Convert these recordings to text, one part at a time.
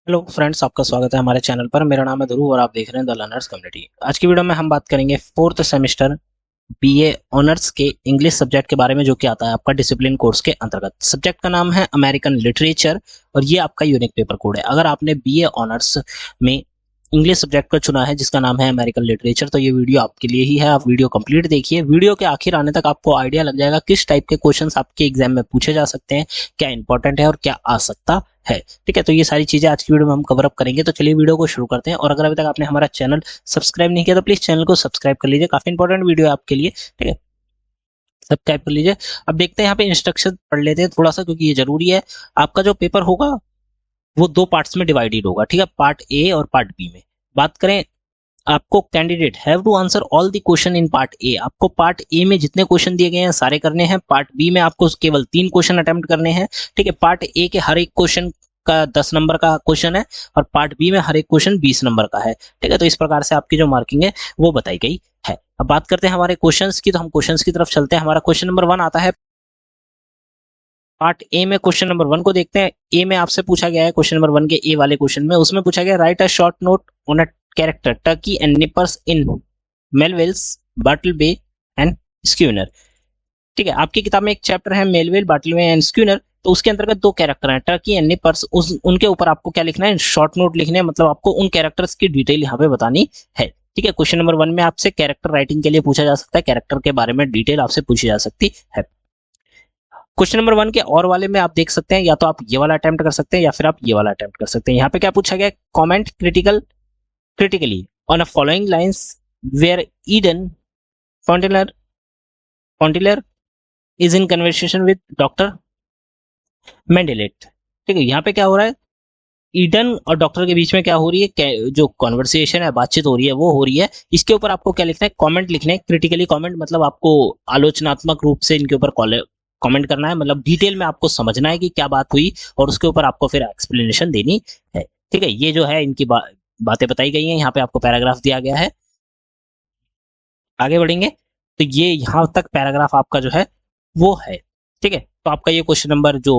Hello friends, आपका स्वागत है हमारे चैनल पर। मेरा नाम है ध्रुव और आप देख रहे हैं द लर्नर्स कम्युनिटी। आज की वीडियो में हम बात करेंगे फोर्थ सेमेस्टर बीए ऑनर्स के इंग्लिश सब्जेक्ट के बारे में, जो कि आता है आपका डिसिप्लिन कोर्स के अंतर्गत। सब्जेक्ट का नाम है अमेरिकन लिटरेचर और ये आपका यूनिक पेपर कोड है। अगर आपने बीए ऑनर्स में इंग्लिश सब्जेक्ट को चुना है जिसका नाम है अमेरिकन लिटरेचर, तो ये वीडियो आपके लिए ही है। आप वीडियो कंप्लीट देखिए। वीडियो के आखिर आने तक आपको आइडिया लग जाएगा किस टाइप के क्वेश्चंस आपके एग्जाम में पूछे जा सकते हैं, क्या इंपॉर्टेंट है और क्या आ सकता है। ठीक है, तो ये सारी चीजें आज की वीडियो में हम कवर अप करेंगे। तो चलिए वीडियो को शुरू करते हैं। और अगर अभी तक आपने हमारा चैनल सब्सक्राइब नहीं किया तो प्लीज चैनल को सब्सक्राइब कर लीजिए, काफी इंपॉर्टेंट वीडियो है आपके लिए। ठीक है, सब्सक्राइब कर लीजिए। अब देखते हैं, यहाँ पे इंस्ट्रक्शन पढ़ लेते हैं थोड़ा सा, क्योंकि ये जरूरी है। आपका जो पेपर होगा वो दो पार्ट्स में डिवाइडेड होगा। ठीक है, पार्ट ए और पार्ट बी में बात करें। आपको candidate have to answer all the question in part A. आपको पार्ट ए में जितने क्वेश्चन दिए गए हैं सारे करने हैं। पार्ट बी में आपको केवल 3 क्वेश्चन अटेम्प्ट करने हैं। ठीक है, पार्ट ए के हर एक क्वेश्चन का 10 नंबर का क्वेश्चन है और पार्ट बी में हर एक क्वेश्चन 20 नंबर का है। ठीक है, तो इस प्रकार से आपकी जो मार्किंग है वो बताई गई है। अब बात करते हैं हमारे क्वेश्चंस की, तो हम क्वेश्चंस की तरफ चलते हैं। हमारा क्वेश्चन नंबर 1 आता है पार्ट ए में। क्वेश्चन नंबर 1 को देखते हैं। ए में आपसे पूछा गया है, क्वेश्चन नंबर 1 के ए वाले क्वेश्चन में उसमें पूछा गया, write a short note on a character Turkey and Nippers in Melville's Bartleby and Scrivener. ठीक है, आपकी किताब में एक चैप्टर है मेलविल बाटलबे एंड स्क्यूनर, तो उसके अंतर्गत 2 कैरेक्टर हैं टर्की एंड निपर्स। उनके ऊपर आपको क्या लिखना है, शॉर्ट नोट लिखने हैं। मतलब आपको उन कैरेक्टर्स की डिटेल यहाँ पे बतानी है। ठीक है, क्वेश्चन नंबर 1 में आपसे कैरेक्टर राइटिंग के लिए पूछा जा सकता है, कैरेक्टर के बारे में डिटेल आपसे पूछी जा सकती है। क्वेश्चन नंबर 1 के और वाले में आप देख सकते हैं, या तो आप ये वाला अटेम्प्ट कर सकते हैं या फिर आप ये वाला अटेम्प्ट कर सकते हैं। यहाँ पे क्या पूछा गया, comment critically on a following lines where Eden Fontenelle Fontenelle is in conversation with doctor मेंडेलेट। ठीक है, यहाँ पे क्या हो रहा है, ईडन और डॉक्टर के बीच में क्या हो रही है, जो कॉन्वर्सेशन है, बातचीत हो रही है, वो हो रही है। इसके ऊपर आपको क्या लिखना है, कमेंट लिखना है। क्रिटिकली कमेंट मतलब आपको आलोचनात्मक रूप से इनके ऊपर कमेंट करना है, मतलब डिटेल में आपको समझना है कि क्या बात हुई और उसके ऊपर आपको फिर एक्सप्लेनेशन देनी है। ठीक है, ये जो है इनकी बातें बताई गई हैं। यहाँ पे आपको पैराग्राफ दिया गया है। आगे बढ़ेंगे तो ये यहां तक पैराग्राफ आपका जो है वो है। ठीक है, तो आपका ये क्वेश्चन नंबर जो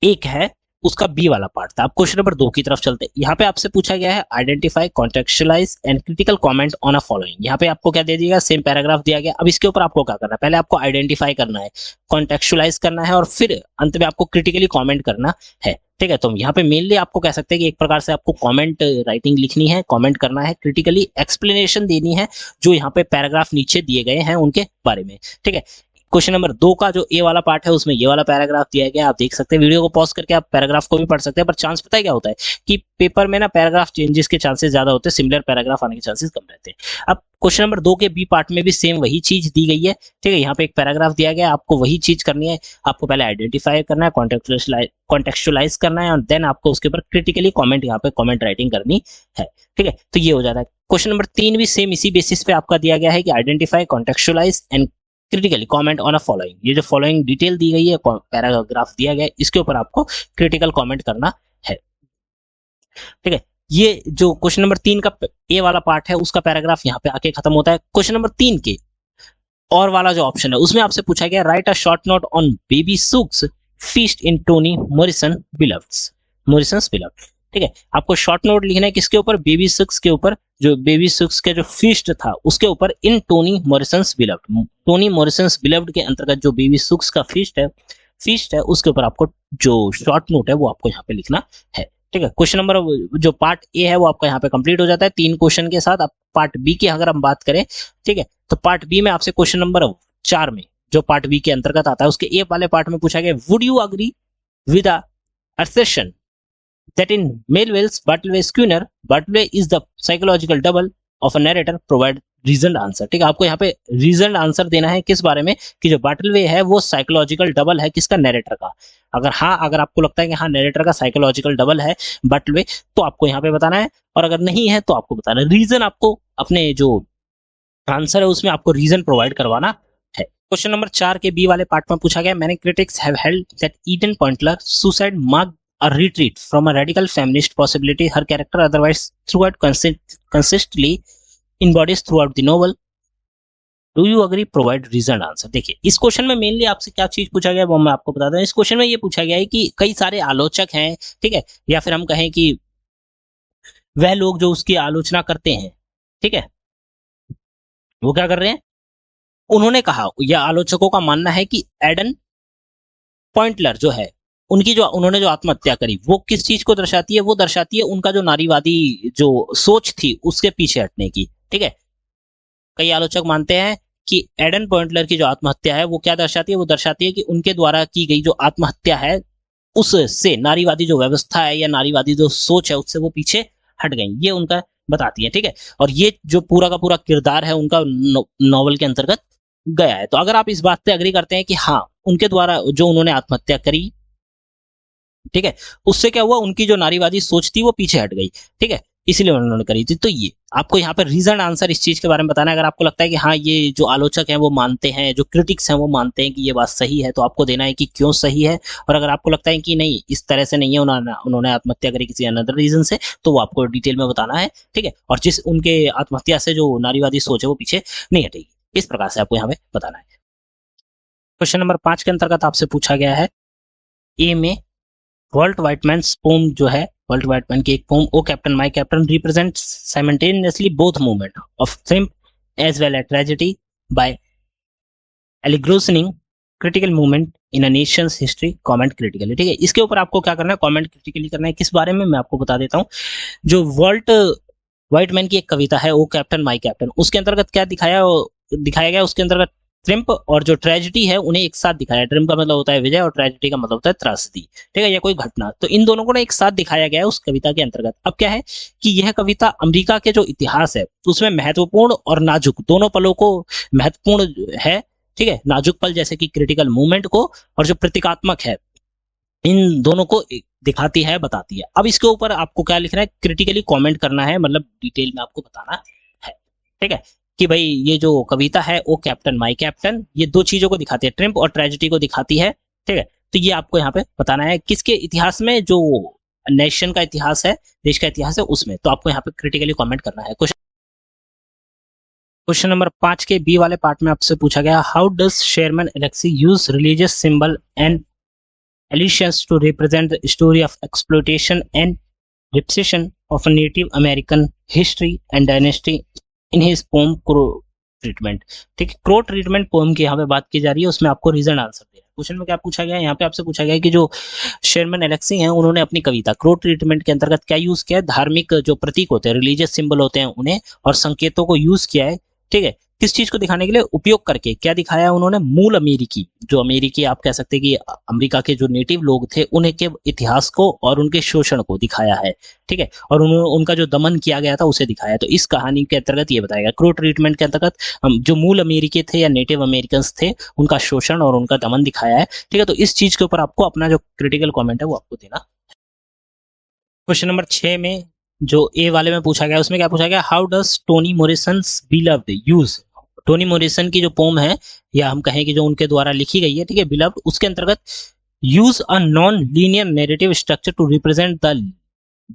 1 है उसका बी वाला पार्ट था। अब क्वेश्चन नंबर 2 की तरफ चलते हैं। यहाँ पे आपसे पूछा गया है, identify contextualise and critical comment on a following. यहाँ पे आपको क्या दे दिया, सेम पैराग्राफ दिया गया। अब इसके ऊपर आपको क्या करना है, पहले आपको आइडेंटिफाई करना है, कॉन्टेक्चुअलाइज करना है और फिर अंत में आपको क्रिटिकली कमेंट करना है। ठीक है, तो यहाँ पे मेनली आपको कह सकते हैं कि एक प्रकार से आपको कमेंट राइटिंग लिखनी है, कमेंट करना है, क्रिटिकली एक्सप्लेनेशन देनी है जो यहाँ पे पैराग्राफ नीचे दिए गए हैं उनके बारे में। ठीक है, क्वेश्चन नंबर 2 का जो ए वाला पार्ट है उसमें ये वाला पैराग्राफ दिया गया, आप देख सकते हैं। वीडियो को पॉज करके आप पैराग्राफ को भी पढ़ सकते हैं, पर चांस पता है क्या होता है कि पेपर में ना पैराग्राफ चेंजेस के चांसेस ज्यादा होते हैं, सिमिलर पैराग्राफ आने के चांसेस कम रहते हैं। अब क्वेश्चन नंबर 2 के बी पार्ट में भी सेम वही चीज दी गई है। ठीक है, यहाँ पे एक पैराग्राफ दिया गया, आपको वही चीज करनी है। आपको पहले आइडेंटिफाई करना है, कॉन्टेक्चुअलाइज करना है और देन आपको उसके ऊपर क्रिटिकली कमेंट, यहाँ पे कमेंट राइटिंग करनी है। ठीक है, तो ये हो जाता है। क्वेश्चन नंबर 3 भी सेम इसी बेसिस पे आपका दिया गया है कि identify contextualise and critically comment on a following. ये जो फॉलोइंग डिटेल दी गई है, पैराग्राफ दिया गया है, इसके ऊपर आपको क्रिटिकल कमेंट करना है। ठीक है, ये जो क्वेश्चन नंबर 3 का ए वाला पार्ट है उसका पैराग्राफ यहाँ पे आके खत्म होता है। क्वेश्चन नंबर 3 के और वाला जो ऑप्शन है उसमें आपसे पूछा गया, write a short note on Baby Suggs feast in Toni Morrison's Beloved. ठीक है, आपको शॉर्ट नोट लिखना है किसके ऊपर, बेबी सुक्स के ऊपर, जो बेबी सुक्स के जो फीस्ट था उसके ऊपर, इन टोनी मॉरिसंस बिलव्ड के अंतर्गत जो बेबी सुक्स का फीस्ट है उसके ऊपर आपको जो शॉर्ट नोट है वो आपको यहाँ पे लिखना है। ठीक है, क्वेश्चन नंबर जो पार्ट ए है वो आपका यहाँ पे कंप्लीट हो जाता है 3 क्वेश्चन के साथ। अब पार्ट बी की अगर हम बात करें, ठीक है, तो पार्ट बी में आपसे क्वेश्चन नंबर 4 में, जो पार्ट बी के अंतर्गत आता है, उसके ए वाले पार्ट में पूछा गया, would you agree with a assertion that in Melville's Bartleby is the psychological double of a narrator, provide reason answer. ठीक है, आपको यहाँ पे रीजन आंसर देना है किस बारे में, कि जो बाटलवे है वो साइकोलॉजिकल डबल है किसका, नैरेटर का। अगर आपको लगता है कि हाँ नैरेटर का साइकोलॉजिकल डबल है बाटलवे, तो आपको यहाँ पे बताना है, और अगर नहीं है तो आपको बताना है। रीजन आपको अपने जो आंसर है उसमें आपको रीजन प्रोवाइड करवाना है। क्वेश्चन नंबर 4 के बी वाले पार्ट में पूछा गया, many critics have held that Edna Pontellier suicide marked a retreat from a radical feminist possibility her character otherwise throughout consistently embodies throughout the novel. Do you agree, provide reason answer. देखिए इस question में mainly आपसे क्या चीज पूछा गया है वो मैं आपको बताता हूँ। इस क्वेश्चन में ये पूछा गया है कि कई सारे आलोचक हैं, ठीक है, या फिर हम कहें कि वह लोग जो उसकी आलोचना करते हैं, ठीक है, वो क्या कर रहे हैं, उन्होंने कहा या आलोचकों का मानना है कि एडन पॉइंटलर जो है, उनकी जो उन्होंने जो आत्महत्या करी वो किस चीज को दर्शाती है, वो दर्शाती है उनका जो नारीवादी जो सोच थी उसके पीछे हटने की, ठीक है। कई आलोचक मानते हैं कि एडन पॉइंटलर की जो आत्महत्या है वो क्या दर्शाती है, वो दर्शाती है कि उनके द्वारा की गई जो आत्महत्या है उससे नारीवादी जो व्यवस्था है या नारीवादी जो सोच है उससे वो पीछे हट गई, ये उनका बताती है, ठीक है। और ये जो पूरा का पूरा किरदार है उनका नॉवल के अंतर्गत गया है। तो अगर आप इस बात पे अग्री करते हैं कि हाँ उनके द्वारा जो उन्होंने आत्महत्या करी, ठीक है, उससे क्या हुआ, उनकी जो नारीवादी सोच थी वो पीछे हट गई, ठीक है, इसलिए उन्होंने करी थी। तो ये आपको यहाँ पर रीजन आंसर इस चीज के बारे में बताना है। अगर आपको लगता है कि हाँ ये जो आलोचक हैं वो मानते हैं, जो क्रिटिक्स हैं वो मानते हैं कि ये बात सही है, तो आपको देना है कि क्यों सही है। और अगर आपको लगता है कि नहीं इस तरह से नहीं है, उन्होंने आत्महत्या करी किसी अनदर रीजन से, तो वो आपको डिटेल में बताना है, ठीक है। और जिस उनके आत्महत्या से जो नारीवादी सोच है वो पीछे नहीं हटेगी, इस प्रकार से आपको यहाँ पे बताना है। क्वेश्चन नंबर 5 के अंतर्गत आपसे पूछा गया है, ए में वॉल्ट वाइटमैन पोम जो है, वॉल्ट वाइटमैन की एक poem, O captain my captain, represent simultaneously both movement of triumph as well as tragedy by allegorising critical movement in a nation's history, comment critically, ठीक है। इसके ऊपर आपको क्या करना है, कमेंट क्रिटिकली करना है। किस बारे में मैं आपको बता देता हूँ। जो वॉल्ट व्हाइटमैन की एक कविता है ओ कैप्टन माय कैप्टन, उसके अंतर्गत क्या दिखाया गया, उसके अंतर्गत ट्रिम्प और जो ट्रेजिडी है उन्हें एक साथ दिखाया। ट्रिम्प का मतलब होता है विजय और ट्रेजिडी का मतलब होता है त्रासदी, ठीक है, या कोई घटना। तो इन दोनों को ना एक साथ दिखाया गया है उस कविता के अंतर्गत। अब क्या है कि यह कविता अमेरिका के जो इतिहास है उसमें महत्वपूर्ण और नाजुक दोनों पलों को महत्वपूर्ण है, ठीक है, नाजुक पल जैसे कि क्रिटिकल मूवमेंट को और जो प्रतीकात्मक है इन दोनों को दिखाती है, बताती है। अब इसके ऊपर आपको क्या लिखना है, क्रिटिकली कमेंट करना है, मतलब डिटेल में आपको बताना है, ठीक है, कि भाई ये जो कविता है ओ कैप्टन माय कैप्टन, ये दो चीजों को दिखाती है, ट्रिम्प और ट्रेजिडी को दिखाती है, ठीक है। तो ये आपको यहाँ पे बताना है किसके इतिहास में, जो नेशन का इतिहास है, देश का इतिहास है उसमें। तो आपको यहाँ पे क्रिटिकली कमेंट करना है। क्वेश्चन नंबर 5 के बी वाले पार्ट में आपसे पूछा गया, how does Sherman Alexie use religious symbol and allusions to represent the story of exploitation and repression of a Native American history and dynasty in his poem Crow Treatment। ठीक है, crow treatment poem की यहाँ पे बात की जा रही है, उसमें आपको रीजन आंसर दिया है। क्वेश्चन में क्या पूछा गया है, यहाँ पे आपसे पूछा गया है कि जो शेरमैन एलेक्सी हैं उन्होंने अपनी कविता क्रो ट्रीटमेंट के अंतर्गत क्या यूज किया है, धार्मिक जो प्रतीक होते हैं, रिलीजियस सिंबल होते हैं उन्हें और संकेतों को यूज किया है, ठीक है। किस चीज को दिखाने के लिए उपयोग करके क्या दिखाया है उन्होंने, मूल अमेरिकी, जो अमेरिकी आप कह सकते हैं कि अमेरिका के जो नेटिव लोग थे उनके इतिहास को और उनके शोषण को दिखाया है, ठीक है, और उनका जो दमन किया गया था उसे दिखाया। तो इस कहानी के अंतर्गत ये बताया गया, क्रो ट्रीटमेंट के अंतर्गत जो मूल अमेरिकी थे या नेटिव अमेरिकन थे उनका शोषण और उनका दमन दिखाया है, ठीक है। तो इस चीज के ऊपर आपको अपना जो क्रिटिकल कॉमेंट है वो आपको देना। क्वेश्चन नंबर 6 में जो ए वाले में पूछा गया उसमें क्या पूछा गया, how does Toni Morrison's Beloved use, Toni Morrison की जो पोम है या हम कहें कि जो उनके द्वारा लिखी गई है, ठीक है, बिलव्ड, उसके अंतर्गत use a non linear narrative structure to represent the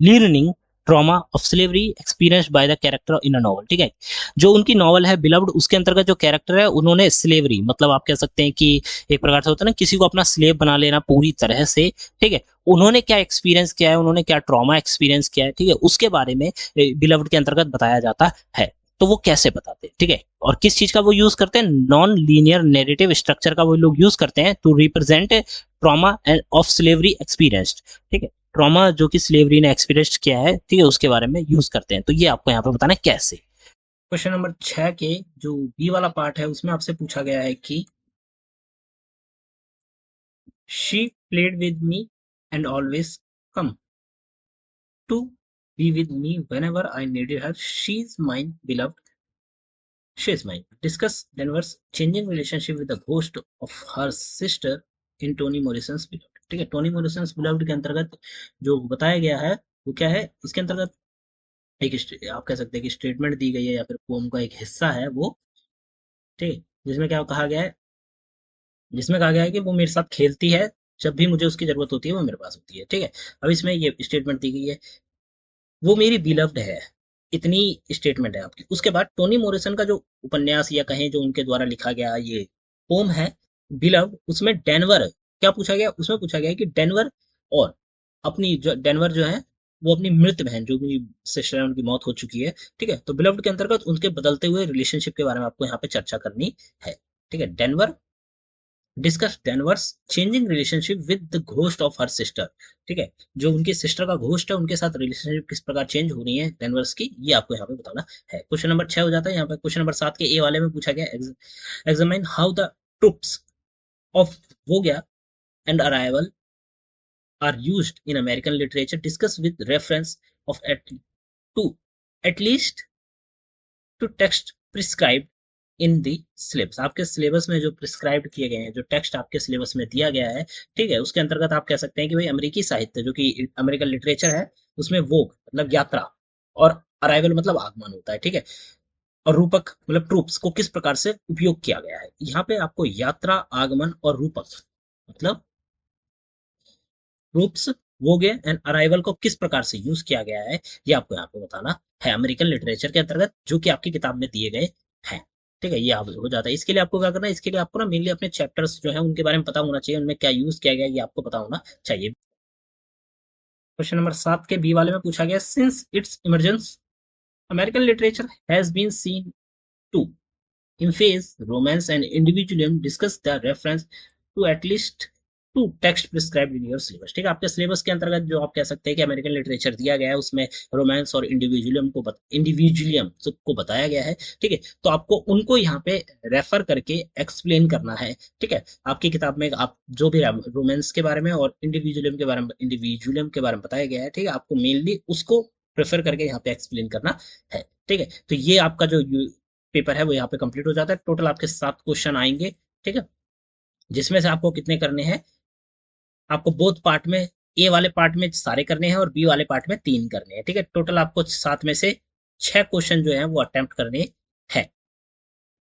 learning trauma of slavery experienced by the character in a novel, ठीक है। जो उनकी नॉवल है बिलव्ड उसके अंतर्गत जो कैरेक्टर है उन्होंने स्लेवरी, मतलब आप कह सकते हैं कि एक प्रकार से होता है ना किसी को अपना स्लेव बना लेना पूरी तरह से, ठीक है, उन्होंने क्या एक्सपीरियंस किया है, उन्होंने क्या ट्रॉमा एक्सपीरियंस किया है, ठीक है, उसके बारे में बिलव्ड के अंतर्गत बताया जाता है। तो वो कैसे बताते हैं, ठीक है, और किस चीज का वो यूज करते हैं, नॉन लीनियर नैरेटिव स्ट्रक्चर का वो लोग यूज करते हैं to represent trauma and of slavery experienced, ठीक है, ट्रॉमा जो कि स्लेवरी ने एक्सपीरियंस किया है, ठीक है, उसके बारे में यूज करते हैं। तो ये आपको यहाँ पे बताना है कैसे। क्वेश्चन नंबर 6 के जो बी वाला पार्ट है उसमें आपसे पूछा गया है कि she played with me and always come to be with me whenever I needed her, she's mine beloved, she is mine, discuss Denver's changing relationship with the ghost of her sister in Toni Morrison's beloved, ठीक है। Tony मॉरिसन्स beloved के अंतर्गत जो बताया गया है वो क्या है, इसके अंतर्गत एक आप कह सकते हैं कि स्टेटमेंट दी गई है या फिर पोम का एक हिस्सा है वो, ठीक है, जिसमें क्या कहा गया है, जिसमें कहा गया है कि वो मेरे साथ खेलती है, जब भी मुझे उसकी जरूरत होती है वो मेरे पास होती है, ठीक है। अब इसमें ये स्टेटमेंट दी गई है, वो मेरी बिलव्ड है, इतनी स्टेटमेंट है आपकी। उसके बाद टोनी मोरिसन का जो उपन्यास या कहें जो उनके द्वारा लिखा गया ये पोम है बिलव, उसमें डेनवर क्या पूछा गया, उसमें पूछा गया कि डेनवर और अपनी जो डेनवर जो है वो अपनी मृत बहन जो भी सिस्टर है उनकी मौत हो चुकी है, ठीक है, तो बिलव्ड के अंतर्गत उनके बदलते हुए रिलेशनशिप के बारे में आपको यहाँ पे चर्चा करनी है, ठीक है। Denver discuss Danvers changing relationship with the ghost of her sister, ठीक है, जो उनकी सिस्टर का घोस्ट है उनके साथ रिलेशनशिप किस प्रकार चेंज हो रही है डेनवर्स की, ये आपको यहाँ पे बताना है। क्वेश्चन नंबर 6 हो जाता है यहाँ पे। क्वेश्चन नंबर 7 के ए वाले में पूछा गया examine how the tropes of voyage and arrival are used in American literature, discuss with reference of at to at least two text prescribe in the syllabus. आपके सिलेबस में जो प्रिस्क्राइब किए गए हैं, जो टेक्स्ट आपके सिलेबस में दिया गया है, ठीक है, उसके अंतर्गत आप कह सकते हैं कि भाई अमेरिकी साहित्य जो कि अमेरिकन लिटरेचर है उसमें वोग मतलब यात्रा और अराइवल मतलब आगमन होता है, ठीक है, और रूपक मतलब ट्रूप्स को किस प्रकार से उपयोग किया गया है। यहाँ पे आपको यात्रा, आगमन और रूपक मतलब ट्रूप्स, वोगे एंड अराइवल को किस प्रकार से यूज किया गया है, ये आपको यहाँ पे बताना है अमेरिकन लिटरेचर के अंतर्गत जो कि आपकी किताब में दिए गए हैं, ठीक है। ये आप हो जाता है। इसके लिए आपको क्या करना है, इसके लिए आपको ना मेनली अपने चैप्टर्स जो है उनके बारे में पता होना चाहिए, उनमें क्या यूज किया गया ये आपको पता होना चाहिए। क्वेश्चन नंबर 7 के बी वाले में पूछा गया since its emergence American literature has been seen to in phase romance and individualism, discuss the reference to at least two text prescribed in your syllabus, ठीक है। आपके सिलेबस के अंतर्गत जो आप कह सकते हैं कि अमेरिकन लिटरेचर दिया गया है उसमें रोमांस और इंडिविजुअलिज्म को बताया गया है, ठीक है, तो आपको उनको यहाँ पे रेफर करके एक्सप्लेन करना है, ठीक है। आपकी किताब में आप जो भी रोमांस के बारे में और इंडिविजुअलिज्म के बारे में बताया गया है, ठीक है, आपको मेनली उसको प्रेफर करके यहाँ पे एक्सप्लेन करना है, ठीक है। तो ये आपका जो पेपर है वो यहाँ पे कंप्लीट हो जाता है। टोटल आपके 7 क्वेश्चन आएंगे, ठीक है, जिसमें से आपको कितने करने हैं, आपको बोथ पार्ट में, ए वाले पार्ट में सारे करने हैं और बी वाले पार्ट में 3 करने हैं, ठीक है। टोटल आपको 7 में से 6 क्वेश्चन जो है वो अटेम्प्ट करने हैं,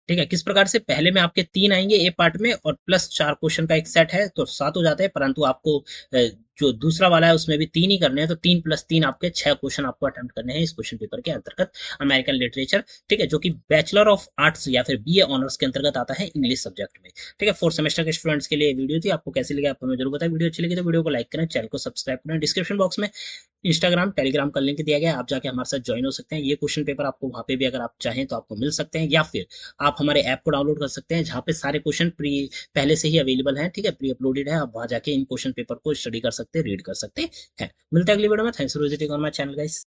ठीक है। किस प्रकार से, पहले में आपके 3 आएंगे ए पार्ट में और प्लस 4 क्वेश्चन का एक सेट है तो 7 हो जाते हैं, परंतु आपको जो दूसरा वाला है उसमें भी 3 ही करने हैं, तो 3 प्लस 3 आपके 6 क्वेश्चन आपको अटेम्प्ट करने हैं इस क्वेश्चन पेपर के अंतर्गत अमेरिकन लिटरेचर, ठीक है, जो कि बैचलर ऑफ आर्ट्स या फिर बीए ऑनर्स के अंतर्गत आता है इंग्लिश सब्जेक्ट में, ठीक है। 4th सेमेस्टर के स्टूडेंट्स के लिए वीडियो थी। आपको कैसी लगी आपको जरूर बताएं। वीडियो अच्छी लगी तो वीडियो को लाइक करें, चैनल को सब्सक्राइब करें। डिस्क्रिप्शन बॉक्स में इंस्टाग्राम टेलीग्राम का लिंक दिया गया है, आप जाके हमारे साथ ज्वाइन हो सकते हैं। ये क्वेश्चन पेपर आपको वहां पे भी अगर आप चाहें तो आपको मिल सकते हैं, या फिर आप हमारे ऐप को डाउनलोड कर सकते हैं जहाँ पे सारे क्वेश्चन प्री पहले से ही अवेलेबल हैं, ठीक है, प्री अपलोडेड है। आप वहां जाके इन क्वेश्चन पेपर को स्टडी कर सकते हैं, रीड कर सकते हैं। मिलते हैं अगली वीडियो में। Thanks for visiting on my channel guys.